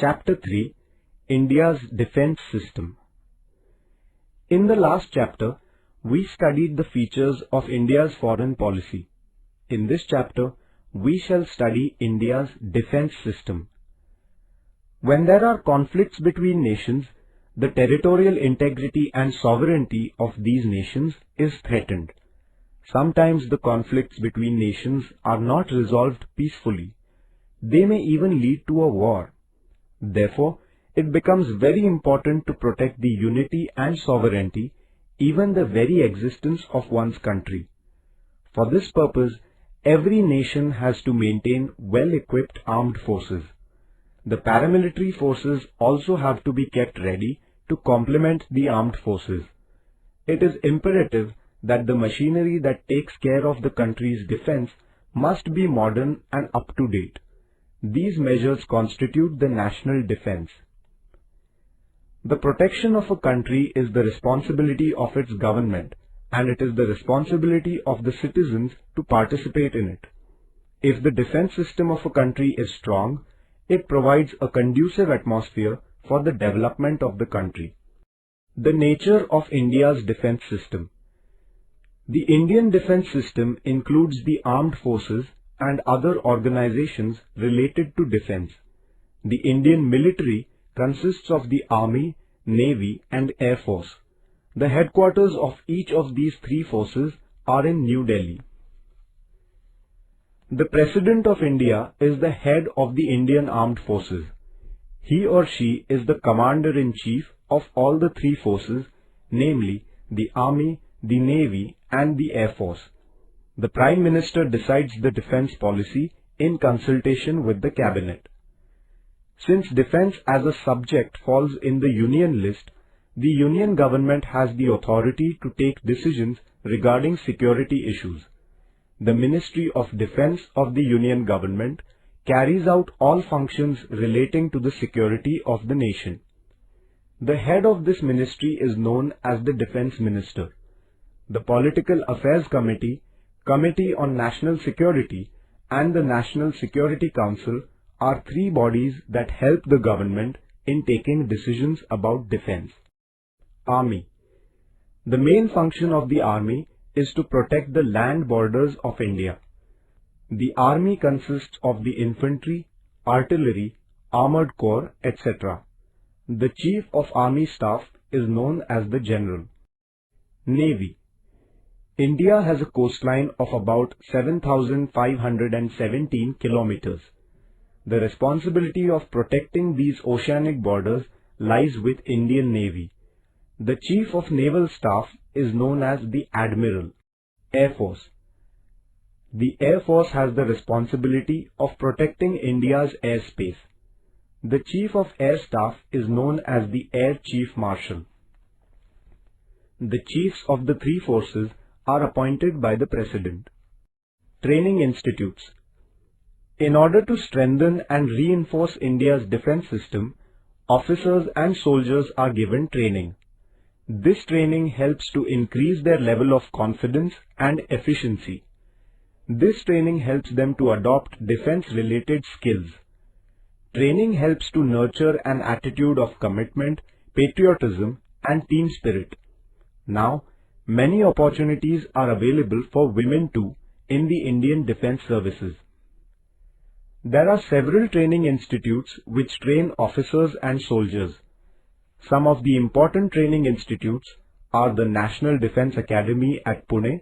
Chapter 3, India's Defence System. In the last chapter, we studied the features of India's foreign policy. In this chapter, we shall study India's defence system. When there are conflicts between nations, the territorial integrity and sovereignty of these nations is threatened. Sometimes the conflicts between nations are not resolved peacefully. They may even lead to a war. Therefore, it becomes very important to protect the unity and sovereignty, even the very existence of one's country. For this purpose, every nation has to maintain well-equipped armed forces. The paramilitary forces also have to be kept ready to complement the armed forces. It is imperative that the machinery that takes care of the country's defense must be modern and up-to-date. These measures constitute the national defense. The protection of a country is the responsibility of its government, and it is the responsibility of the citizens to participate in it. If the defense system of a country is strong, it provides a conducive atmosphere for the development of the country. The nature of India's defense system. The Indian defense system includes the armed forces and other organizations related to defense. The Indian military consists of the Army, Navy and Air Force. The headquarters of each of these three forces are in New Delhi. The President of India is the head of the Indian Armed Forces. He or she is the Commander-in-Chief of all the three forces, namely the Army, the Navy and the Air Force. The Prime Minister decides the defense policy in consultation with the Cabinet. Since defense as a subject falls in the Union list, the Union government has the authority to take decisions regarding security issues. The Ministry of Defense of the Union government carries out all functions relating to the security of the nation. The head of this ministry is known as the Defense Minister. The Political Affairs Committee, Committee on National Security and the National Security Council are three bodies that help the government in taking decisions about defense. Army. The main function of the Army is to protect the land borders of India. The Army consists of the infantry, artillery, armored corps, etc. The Chief of Army Staff is known as the General. Navy. India has a coastline of about 7,517 kilometers. The responsibility of protecting these oceanic borders lies with Indian Navy. The Chief of Naval Staff is known as the Admiral. Air Force. The Air Force has the responsibility of protecting India's airspace. The Chief of Air Staff is known as the Air Chief Marshal. The chiefs of the three forces are appointed by the President. Training institutes. In order to strengthen and reinforce India's defense system, officers and soldiers are given training. This training helps to increase their level of confidence and efficiency. This training helps them to adopt defense-related skills. Training helps to nurture an attitude of commitment, patriotism and team spirit. Now, many opportunities are available for women too in the Indian Defence Services. There are several training institutes which train officers and soldiers. Some of the important training institutes are the National Defence Academy at Pune,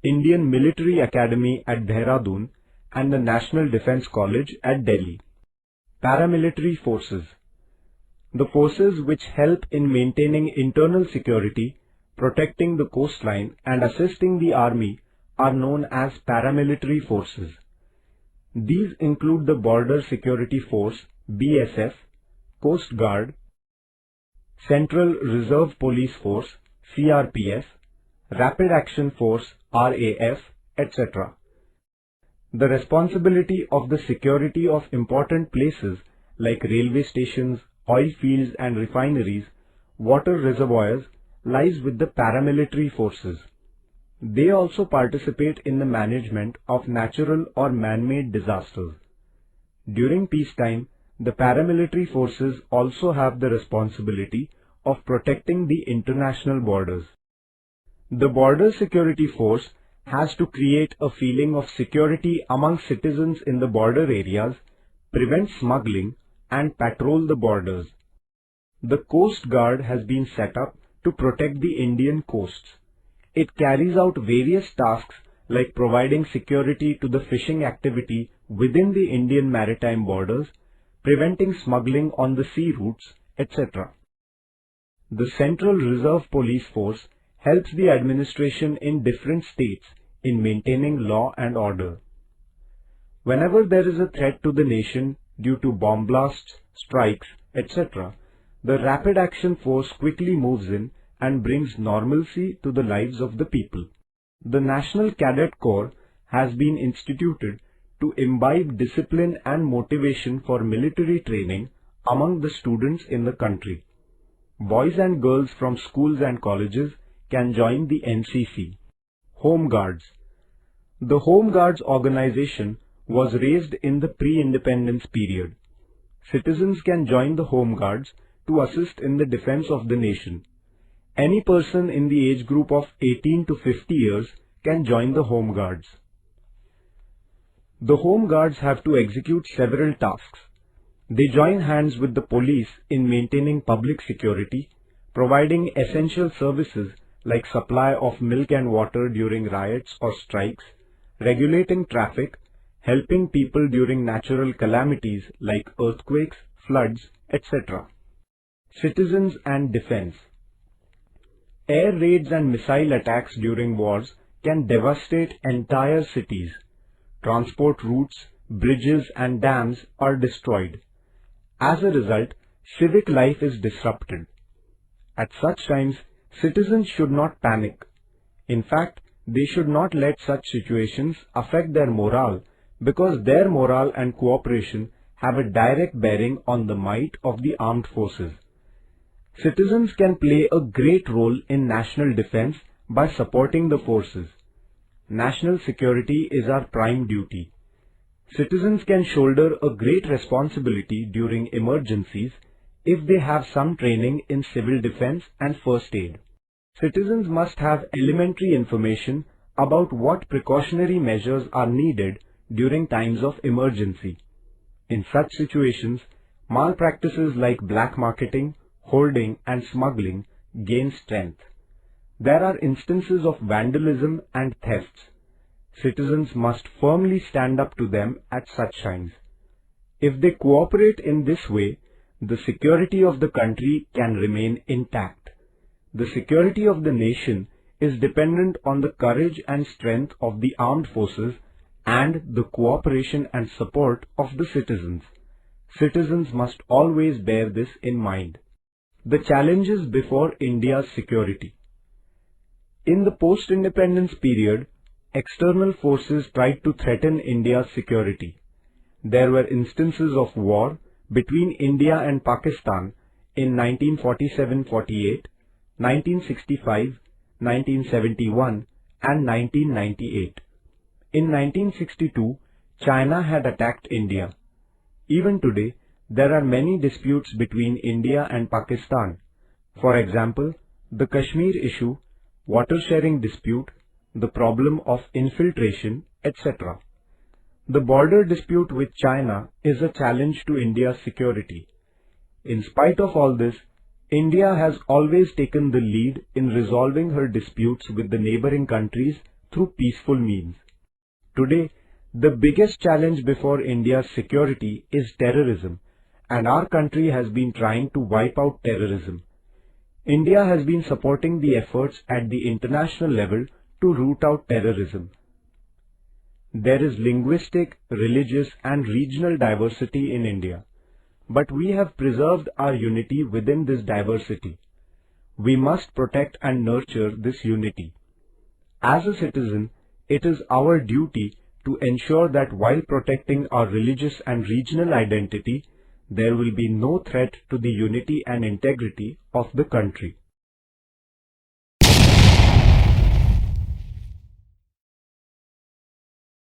Indian Military Academy at Dehradun, and the National Defence College at Delhi. Paramilitary Forces. The forces which help in maintaining internal security, protecting the coastline and assisting the army are known as paramilitary forces. These include the Border Security Force (BSF), Coast Guard, Central Reserve Police Force (CRPF), Rapid Action Force (RAF), etc. The responsibility of the security of important places like railway stations, oil fields and refineries, water reservoirs lies with the paramilitary forces. They also participate in the management of natural or man-made disasters. During peacetime, the paramilitary forces also have the responsibility of protecting the international borders. The Border Security Force has to create a feeling of security among citizens in the border areas, prevent smuggling, and patrol the borders. The Coast Guard has been set up to protect the Indian coasts. It carries out various tasks like providing security to the fishing activity within the Indian maritime borders, preventing smuggling on the sea routes, etc. The Central Reserve Police Force helps the administration in different states in maintaining law and order. Whenever there is a threat to the nation due to bomb blasts, strikes, etc., the Rapid Action Force quickly moves in and brings normalcy to the lives of the people. The National Cadet Corps has been instituted to imbibe discipline and motivation for military training among the students in the country. Boys and girls from schools and colleges can join the NCC. Home Guards. The Home Guards organization was raised in the pre-independence period. Citizens can join the Home Guards to assist in the defense of the nation. Any person in the age group of 18 to 50 years can join the Home Guards. The Home Guards have to execute several tasks. They join hands with the police in maintaining public security, providing essential services like supply of milk and water during riots or strikes, regulating traffic, helping people during natural calamities like earthquakes, floods, etc. Citizens and defense. Air raids and missile attacks during wars can devastate entire cities. Transport routes, bridges and dams are destroyed. As a result, civic life is disrupted. At such times, citizens should not panic. In fact, they should not let such situations affect their morale, because their morale and cooperation have a direct bearing on the might of the armed forces. Citizens can play a great role in national defense by supporting the forces. National security is our prime duty. Citizens can shoulder a great responsibility during emergencies if they have some training in civil defense and first aid. Citizens must have elementary information about what precautionary measures are needed during times of emergency. In such situations, malpractices like black marketing, hoarding and smuggling gain strength. There are instances of vandalism and thefts. Citizens must firmly stand up to them at such times. If they cooperate in this way, the security of the country can remain intact. The security of the nation is dependent on the courage and strength of the armed forces and the cooperation and support of the citizens. Citizens must always bear this in mind. The challenges before India's security. In the post-independence period, external forces tried to threaten India's security. There were instances of war between India and Pakistan in 1947-48, 1965, 1971 and 1998. In 1962, China had attacked India. Even today, there are many disputes between India and Pakistan. For example, the Kashmir issue, water sharing dispute, the problem of infiltration, etc. The border dispute with China is a challenge to India's security. In spite of all this, India has always taken the lead in resolving her disputes with the neighboring countries through peaceful means. Today, the biggest challenge before India's security is terrorism, and our country has been trying to wipe out terrorism. India has been supporting the efforts at the international level to root out terrorism. There is linguistic, religious and regional diversity in India, but we have preserved our unity within this diversity. We must protect and nurture this unity. As a citizen, it is our duty to ensure that while protecting our religious and regional identity, there will be no threat to the unity and integrity of the country.